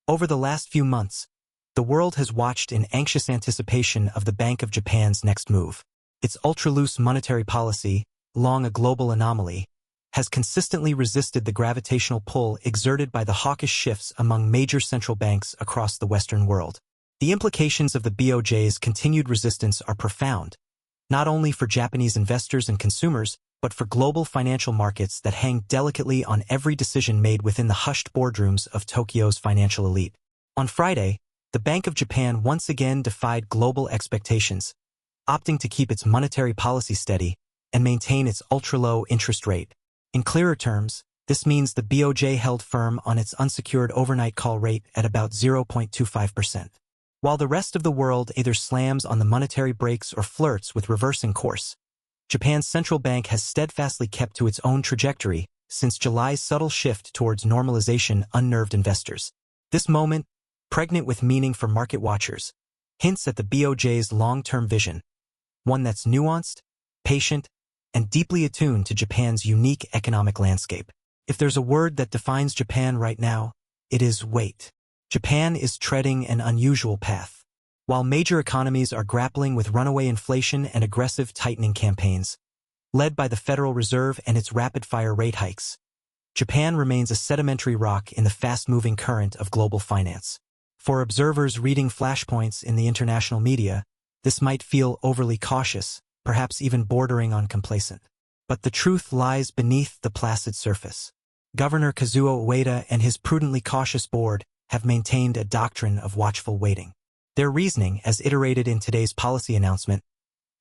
Over the last few months, the world has watched in anxious anticipation of the Bank of Japan's next move. Its ultra-loose monetary policy, long a global anomaly, has consistently resisted the gravitational pull exerted by the hawkish shifts among major central banks across the Western world. The implications of the BOJ's continued resistance are profound, not only for Japanese investors and consumers, but for global financial markets that hang delicately on every decision made within the hushed boardrooms of Tokyo's financial elite. On Friday, the Bank of Japan once again defied global expectations, opting to keep its monetary policy steady and maintain its ultra-low interest rate. In clearer terms, this means the BOJ held firm on its unsecured overnight call rate at about 0.25%. While the rest of the world either slams on the monetary brakes or flirts with reversing course, Japan's central bank has steadfastly kept to its own trajectory since July's subtle shift towards normalization unnerved investors. This moment, pregnant with meaning for market watchers, hints at the BOJ's long-term vision, one that's nuanced, patient, and deeply attuned to Japan's unique economic landscape. If there's a word that defines Japan right now, it is wait. Japan is treading an unusual path. While major economies are grappling with runaway inflation and aggressive tightening campaigns, led by the Federal Reserve and its rapid-fire rate hikes, Japan remains a sedimentary rock in the fast-moving current of global finance. For observers reading flashpoints in the international media, this might feel overly cautious, perhaps even bordering on complacent. But the truth lies beneath the placid surface. Governor Kazuo Ueda and his prudently cautious board have maintained a doctrine of watchful waiting. Their reasoning, as iterated in today's policy announcement,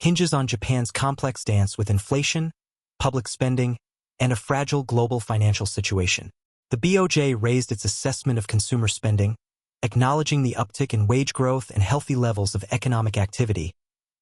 hinges on Japan's complex dance with inflation, public spending, and a fragile global financial situation. The BOJ raised its assessment of consumer spending, acknowledging the uptick in wage growth and healthy levels of economic activity,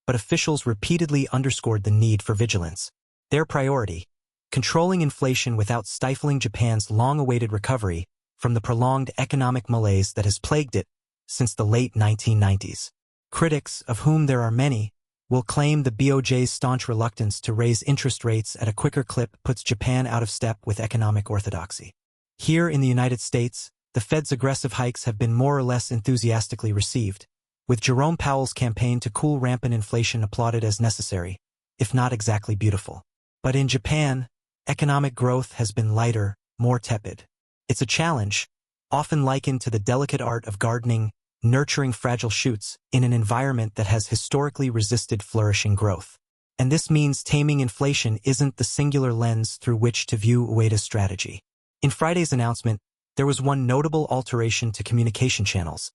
but officials repeatedly underscored the need for vigilance. Their priority, controlling inflation without stifling Japan's long-awaited recovery from the prolonged economic malaise that has plagued it since the late 1990s. Critics, of whom there are many, will claim the BOJ's staunch reluctance to raise interest rates at a quicker clip puts Japan out of step with economic orthodoxy. Here in the United States, the Fed's aggressive hikes have been more or less enthusiastically received, with Jerome Powell's campaign to cool rampant inflation applauded as necessary, if not exactly beautiful. But in Japan, economic growth has been lighter, more tepid. It's a challenge, often likened to the delicate art of gardening, nurturing fragile shoots in an environment that has historically resisted flourishing growth. And this means taming inflation isn't the singular lens through which to view Ueda's strategy. In Friday's announcement, there was one notable alteration to communication channels.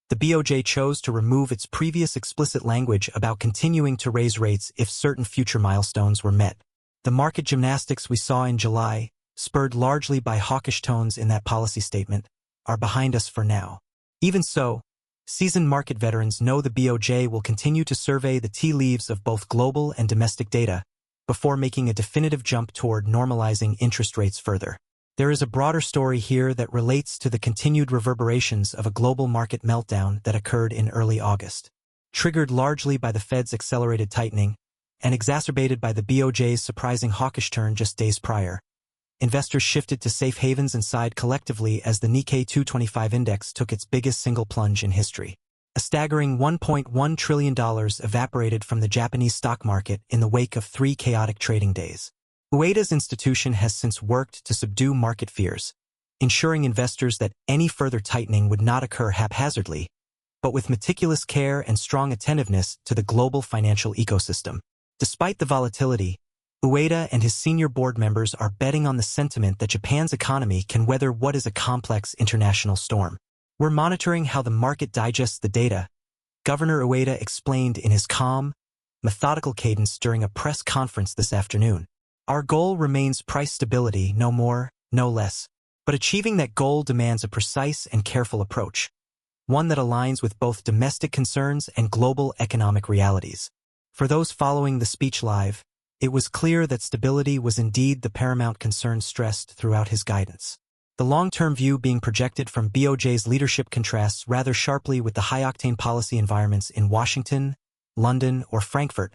The BOJ chose to remove its previous explicit language about continuing to raise rates if certain future milestones were met. The market gymnastics we saw in July, spurred largely by hawkish tones in that policy statement, are behind us for now. Even so, seasoned market veterans know the BOJ will continue to survey the tea leaves of both global and domestic data before making a definitive jump toward normalizing interest rates further. There is a broader story here that relates to the continued reverberations of a global market meltdown that occurred in early August. Triggered largely by the Fed's accelerated tightening and exacerbated by the BOJ's surprising hawkish turn just days prior, investors shifted to safe havens and sighed collectively as the Nikkei 225 index took its biggest single plunge in history. A staggering $1.1 trillion evaporated from the Japanese stock market in the wake of 3 chaotic trading days. Ueda's institution has since worked to subdue market fears, ensuring investors that any further tightening would not occur haphazardly, but with meticulous care and strong attentiveness to the global financial ecosystem. Despite the volatility, Ueda and his senior board members are betting on the sentiment that Japan's economy can weather what is a complex international storm. We're monitoring how the market digests the data, Governor Ueda explained in his calm, methodical cadence during a press conference this afternoon. Our goal remains price stability, no more, no less. But achieving that goal demands a precise and careful approach, one that aligns with both domestic concerns and global economic realities. For those following the speech live, it was clear that stability was indeed the paramount concern stressed throughout his guidance. The long-term view being projected from BOJ's leadership contrasts rather sharply with the high-octane policy environments in Washington, London, or Frankfurt,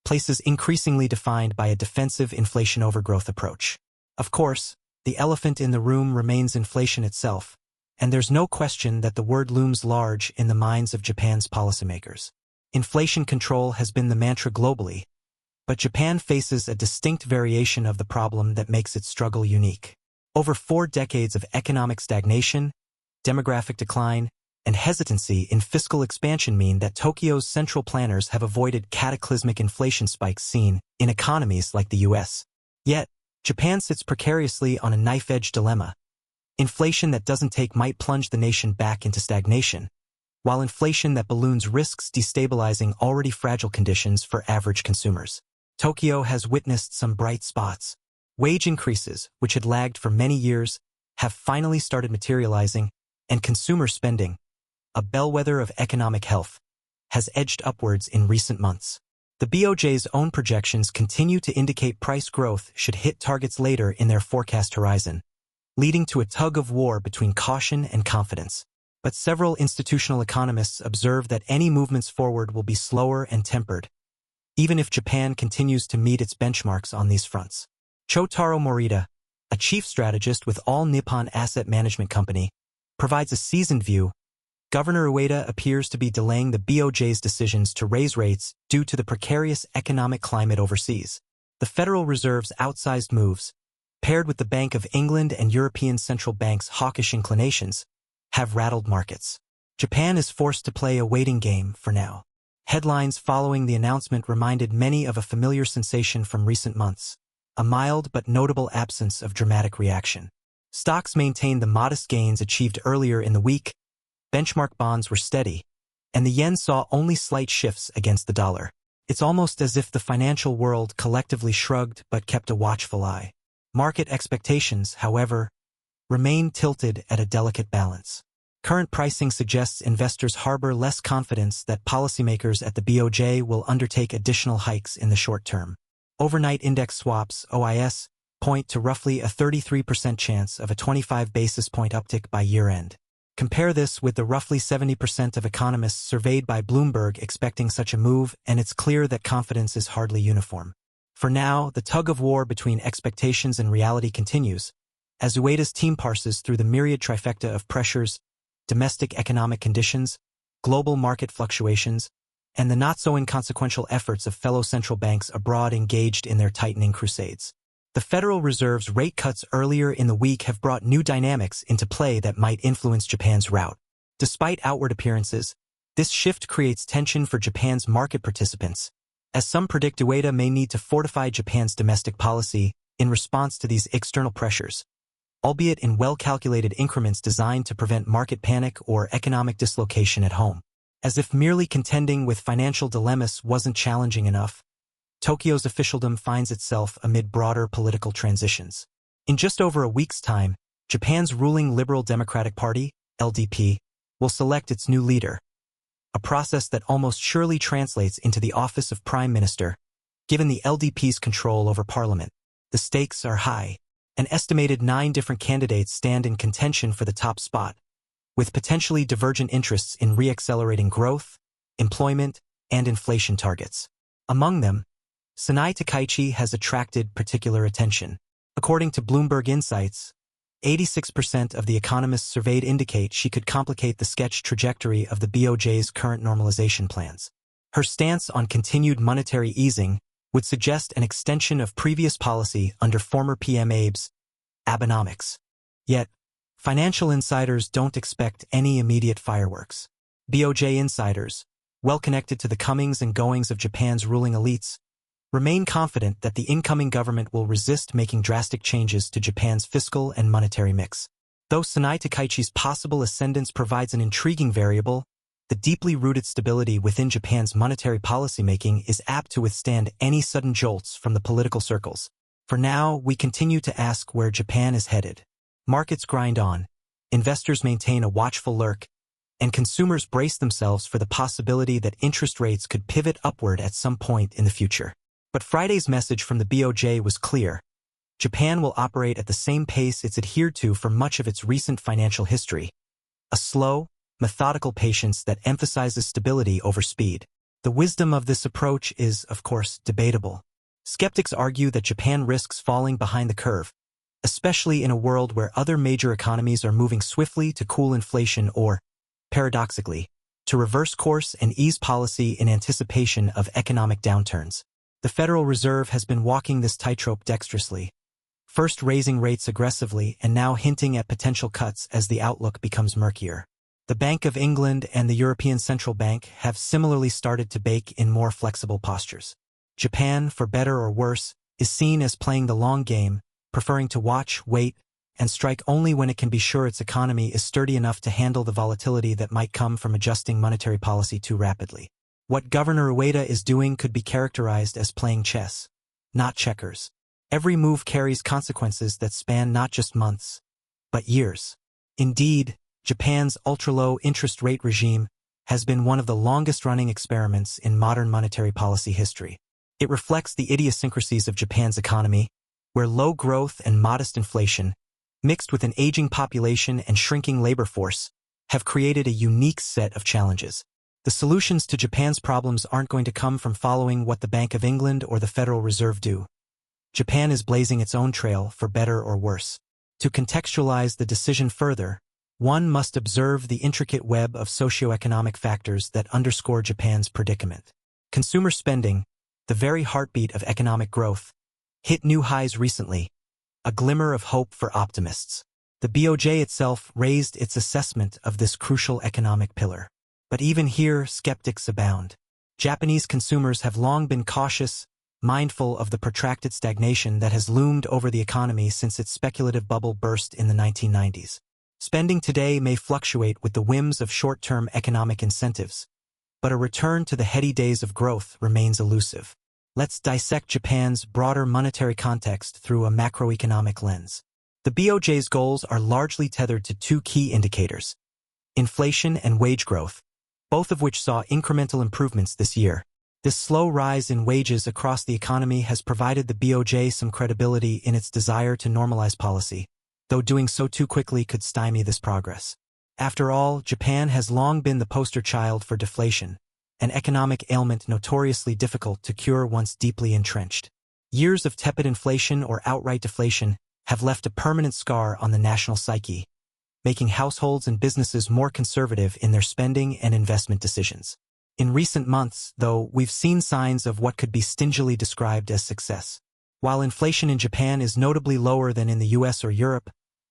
places increasingly defined by a defensive inflation overgrowth approach. Of course, the elephant in the room remains inflation itself, and there's no question that the word looms large in the minds of Japan's policymakers. Inflation control has been the mantra globally, but Japan faces a distinct variation of the problem that makes its struggle unique. Over 4 decades of economic stagnation, demographic decline, and hesitancy in fiscal expansion mean that Tokyo's central planners have avoided cataclysmic inflation spikes seen in economies like the US. Yet, Japan sits precariously on a knife-edge dilemma. Inflation that doesn't take might plunge the nation back into stagnation, while inflation that balloons risks destabilizing already fragile conditions for average consumers. Tokyo has witnessed some bright spots. Wage increases, which had lagged for many years, have finally started materializing, and consumer spending, a bellwether of economic health, has edged upwards in recent months. The BOJ's own projections continue to indicate price growth should hit targets later in their forecast horizon, leading to a tug-of-war between caution and confidence. But several institutional economists observe that any movements forward will be slower and tempered, even if Japan continues to meet its benchmarks on these fronts. Chotaro Morita, a chief strategist with All Nippon Asset Management Company, provides a seasoned view. Governor Ueda appears to be delaying the BOJ's decisions to raise rates due to the precarious economic climate overseas. The Federal Reserve's outsized moves, paired with the Bank of England and European central banks' hawkish inclinations, have rattled markets. Japan is forced to play a waiting game for now. Headlines following the announcement reminded many of a familiar sensation from recent months, a mild but notable absence of dramatic reaction. Stocks maintained the modest gains achieved earlier in the week, benchmark bonds were steady, and the yen saw only slight shifts against the dollar. It's almost as if the financial world collectively shrugged but kept a watchful eye. Market expectations, however, remain tilted at a delicate balance. Current pricing suggests investors harbor less confidence that policymakers at the BOJ will undertake additional hikes in the short term. Overnight index swaps, OIS, point to roughly a 33% chance of a 25 basis point uptick by year-end. Compare this with the roughly 70% of economists surveyed by Bloomberg expecting such a move, and it's clear that confidence is hardly uniform. For now, the tug-of-war between expectations and reality continues, as Ueda's team parses through the myriad trifecta of pressures, domestic economic conditions, global market fluctuations, and the not-so-inconsequential efforts of fellow central banks abroad engaged in their tightening crusades. The Federal Reserve's rate cuts earlier in the week have brought new dynamics into play that might influence Japan's route. Despite outward appearances, this shift creates tension for Japan's market participants, as some predict Ueda may need to fortify Japan's domestic policy in response to these external pressures, albeit in well-calculated increments designed to prevent market panic or economic dislocation at home. As if merely contending with financial dilemmas wasn't challenging enough, Tokyo's officialdom finds itself amid broader political transitions. In just over a week's time, Japan's ruling Liberal Democratic Party, LDP, will select its new leader, a process that almost surely translates into the office of Prime Minister. Given the LDP's control over Parliament, the stakes are high. An estimated 9 different candidates stand in contention for the top spot, with potentially divergent interests in re-accelerating growth, employment, and inflation targets. Among them, Sanai Takaichi has attracted particular attention. According to Bloomberg Insights, 86% of the economists surveyed indicate she could complicate the sketched trajectory of the BOJ's current normalization plans. Her stance on continued monetary easing would suggest an extension of previous policy under former PM Abe's Abenomics. Yet, financial insiders don't expect any immediate fireworks. BOJ insiders, well connected to the comings and goings of Japan's ruling elites, remain confident that the incoming government will resist making drastic changes to Japan's fiscal and monetary mix. Though Sanai Takaichi's possible ascendance provides an intriguing variable, the deeply rooted stability within Japan's monetary policymaking is apt to withstand any sudden jolts from the political circles. For now, we continue to ask where Japan is headed. Markets grind on, investors maintain a watchful lurk, and consumers brace themselves for the possibility that interest rates could pivot upward at some point in the future. But Friday's message from the BOJ was clear. Japan will operate at the same pace it's adhered to for much of its recent financial history. A slow, methodical patience that emphasizes stability over speed. The wisdom of this approach is, of course, debatable. Skeptics argue that Japan risks falling behind the curve, especially in a world where other major economies are moving swiftly to cool inflation or, paradoxically, to reverse course and ease policy in anticipation of economic downturns. The Federal Reserve has been walking this tightrope dexterously, first raising rates aggressively and now hinting at potential cuts as the outlook becomes murkier. The Bank of England and the European Central Bank have similarly started to bake in more flexible postures. Japan, for better or worse, is seen as playing the long game, preferring to watch, wait, and strike only when it can be sure its economy is sturdy enough to handle the volatility that might come from adjusting monetary policy too rapidly. What Governor Ueda is doing could be characterized as playing chess, not checkers. Every move carries consequences that span not just months, but years. Indeed, Japan's ultra-low interest rate regime has been one of the longest-running experiments in modern monetary policy history. It reflects the idiosyncrasies of Japan's economy, where low growth and modest inflation, mixed with an aging population and shrinking labor force, have created a unique set of challenges. The solutions to Japan's problems aren't going to come from following what the Bank of England or the Federal Reserve do. Japan is blazing its own trail, for better or worse. To contextualize the decision further, one must observe the intricate web of socioeconomic factors that underscore Japan's predicament. Consumer spending, the very heartbeat of economic growth, hit new highs recently, a glimmer of hope for optimists. The BOJ itself raised its assessment of this crucial economic pillar. But even here, skeptics abound. Japanese consumers have long been cautious, mindful of the protracted stagnation that has loomed over the economy since its speculative bubble burst in the 1990s. Spending today may fluctuate with the whims of short-term economic incentives, but a return to the heady days of growth remains elusive. Let's dissect Japan's broader monetary context through a macroeconomic lens. The BOJ's goals are largely tethered to two key indicators: inflation and wage growth, both of which saw incremental improvements this year. This slow rise in wages across the economy has provided the BOJ some credibility in its desire to normalize policy, though doing so too quickly could stymie this progress. After all, Japan has long been the poster child for deflation, an economic ailment notoriously difficult to cure once deeply entrenched. Years of tepid inflation or outright deflation have left a permanent scar on the national psyche, making households and businesses more conservative in their spending and investment decisions. In recent months, though, we've seen signs of what could be stingily described as success. While inflation in Japan is notably lower than in the US or Europe,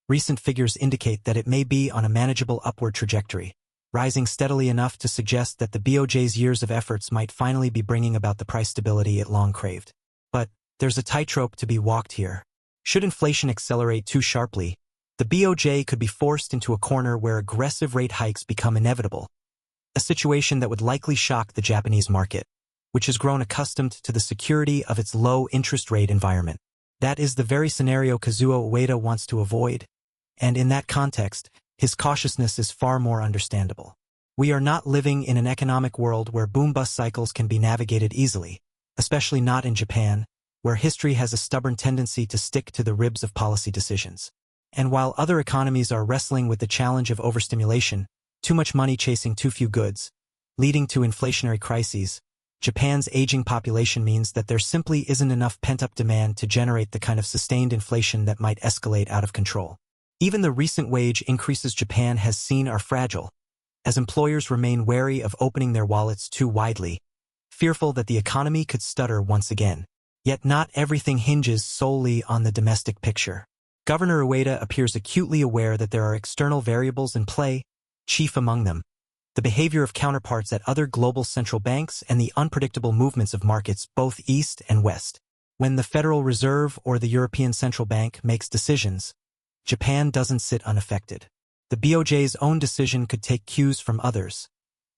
recent figures indicate that it may be on a manageable upward trajectory, rising steadily enough to suggest that the BOJ's years of efforts might finally be bringing about the price stability it long craved. But there's a tightrope to be walked here. Should inflation accelerate too sharply, the BOJ could be forced into a corner where aggressive rate hikes become inevitable, a situation that would likely shock the Japanese market, which has grown accustomed to the security of its low interest rate environment. That is the very scenario Kazuo Ueda wants to avoid, and in that context, his cautiousness is far more understandable. We are not living in an economic world where boom-bust cycles can be navigated easily, especially not in Japan, where history has a stubborn tendency to stick to the ribs of policy decisions. And while other economies are wrestling with the challenge of overstimulation, too much money chasing too few goods, leading to inflationary crises, Japan's aging population means that there simply isn't enough pent-up demand to generate the kind of sustained inflation that might escalate out of control. Even the recent wage increases Japan has seen are fragile, as employers remain wary of opening their wallets too widely, fearful that the economy could stutter once again. Yet not everything hinges solely on the domestic picture. Governor Ueda appears acutely aware that there are external variables in play, chief among them the behavior of counterparts at other global central banks and the unpredictable movements of markets both east and west. When the Federal Reserve or the European Central Bank makes decisions, Japan doesn't sit unaffected. The BOJ's own decision could take cues from others,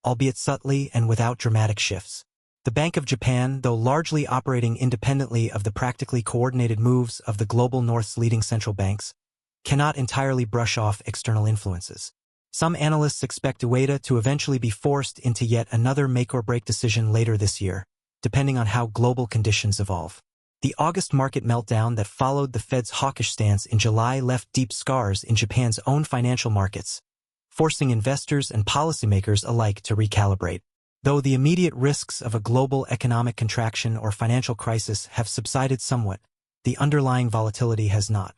albeit subtly and without dramatic shifts. The Bank of Japan, though largely operating independently of the practically coordinated moves of the global North's leading central banks, cannot entirely brush off external influences. Some analysts expect Ueda to eventually be forced into yet another make-or-break decision later this year, depending on how global conditions evolve. The August market meltdown that followed the Fed's hawkish stance in July left deep scars in Japan's own financial markets, forcing investors and policymakers alike to recalibrate. Though the immediate risks of a global economic contraction or financial crisis have subsided somewhat, the underlying volatility has not.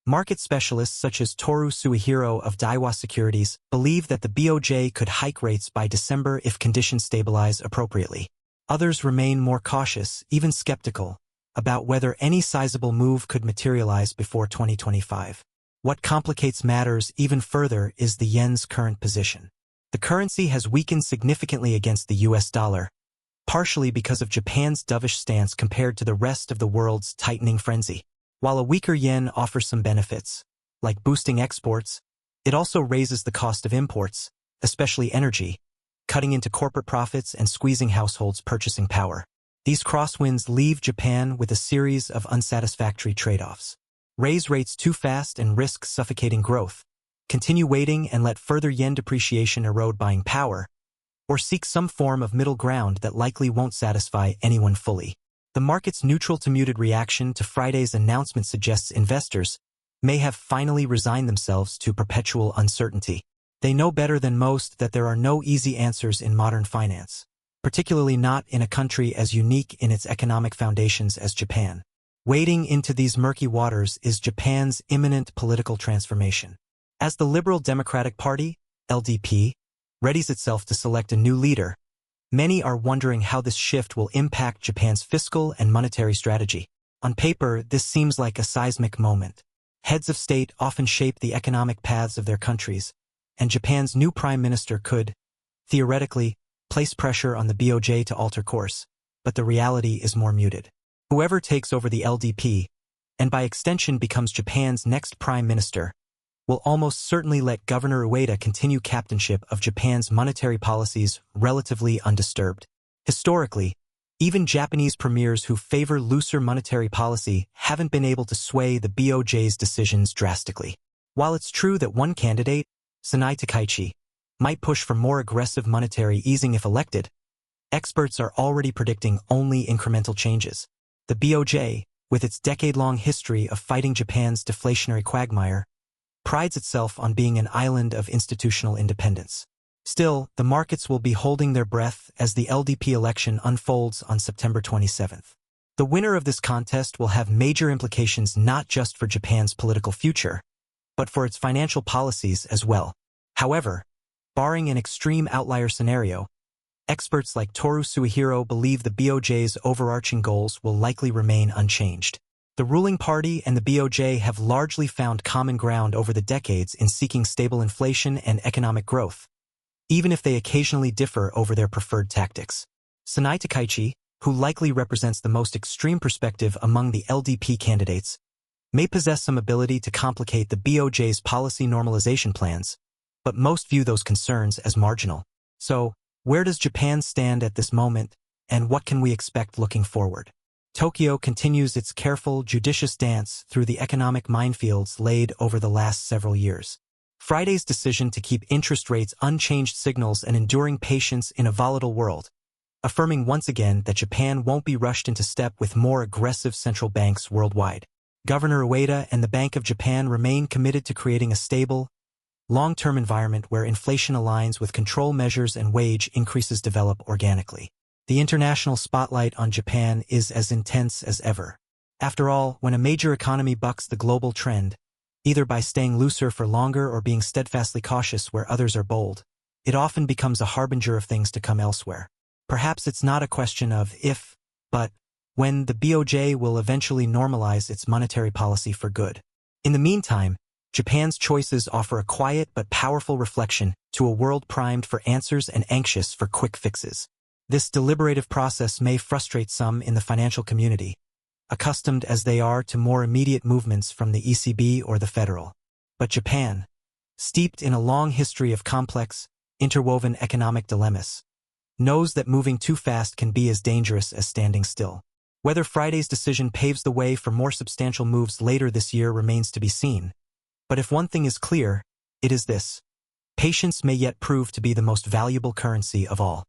Market specialists such as Toru Suehiro of Daiwa Securities believe that the BOJ could hike rates by December if conditions stabilize appropriately. Others remain more cautious, even skeptical, about whether any sizable move could materialize before 2025. What complicates matters even further is the yen's current position. The currency has weakened significantly against the US dollar, partially because of Japan's dovish stance compared to the rest of the world's tightening frenzy. While a weaker yen offers some benefits, like boosting exports, it also raises the cost of imports, especially energy, cutting into corporate profits and squeezing households' purchasing power. These crosswinds leave Japan with a series of unsatisfactory trade-offs. Raise rates too fast and risk suffocating growth. Continue waiting and let further yen depreciation erode buying power, or seek some form of middle ground that likely won't satisfy anyone fully. The market's neutral to muted reaction to Friday's announcement suggests investors may have finally resigned themselves to perpetual uncertainty. They know better than most that there are no easy answers in modern finance, particularly not in a country as unique in its economic foundations as Japan. Wading into these murky waters is Japan's imminent political transformation. As the Liberal Democratic Party, LDP, readies itself to select a new leader, many are wondering how this shift will impact Japan's fiscal and monetary strategy. On paper, this seems like a seismic moment. Heads of state often shape the economic paths of their countries, and Japan's new prime minister could, theoretically, place pressure on the BOJ to alter course, but the reality is more muted. Whoever takes over the LDP, and by extension becomes Japan's next prime minister, will almost certainly let Governor Ueda continue captainship of Japan's monetary policies relatively undisturbed. Historically, even Japanese premiers who favor looser monetary policy haven't been able to sway the BOJ's decisions drastically. While it's true that one candidate, Sanai Takaichi, might push for more aggressive monetary easing if elected, experts are already predicting only incremental changes. The BOJ, with its decade-long history of fighting Japan's deflationary quagmire, prides itself on being an island of institutional independence. Still, the markets will be holding their breath as the LDP election unfolds on September 27th. The winner of this contest will have major implications not just for Japan's political future, but for its financial policies as well. However, barring an extreme outlier scenario, experts like Toru Suehiro believe the BOJ's overarching goals will likely remain unchanged. The ruling party and the BOJ have largely found common ground over the decades in seeking stable inflation and economic growth, even if they occasionally differ over their preferred tactics. Sanai Takaichi, who likely represents the most extreme perspective among the LDP candidates, may possess some ability to complicate the BOJ's policy normalization plans, but most view those concerns as marginal. So, where does Japan stand at this moment, and what can we expect looking forward? Tokyo continues its careful, judicious dance through the economic minefields laid over the last several years. Friday's decision to keep interest rates unchanged signals an enduring patience in a volatile world, affirming once again that Japan won't be rushed into step with more aggressive central banks worldwide. Governor Ueda and the Bank of Japan remain committed to creating a stable, long-term environment where inflation aligns with control measures and wage increases develop organically. The international spotlight on Japan is as intense as ever. After all, when a major economy bucks the global trend, either by staying looser for longer or being steadfastly cautious where others are bold, it often becomes a harbinger of things to come elsewhere. Perhaps it's not a question of if, but when the BOJ will eventually normalize its monetary policy for good. In the meantime, Japan's choices offer a quiet but powerful reflection to a world primed for answers and anxious for quick fixes. This deliberative process may frustrate some in the financial community, accustomed as they are to more immediate movements from the ECB or the Federal. But Japan, steeped in a long history of complex, interwoven economic dilemmas, knows that moving too fast can be as dangerous as standing still. Whether Friday's decision paves the way for more substantial moves later this year remains to be seen. But if one thing is clear, it is this: patience may yet prove to be the most valuable currency of all.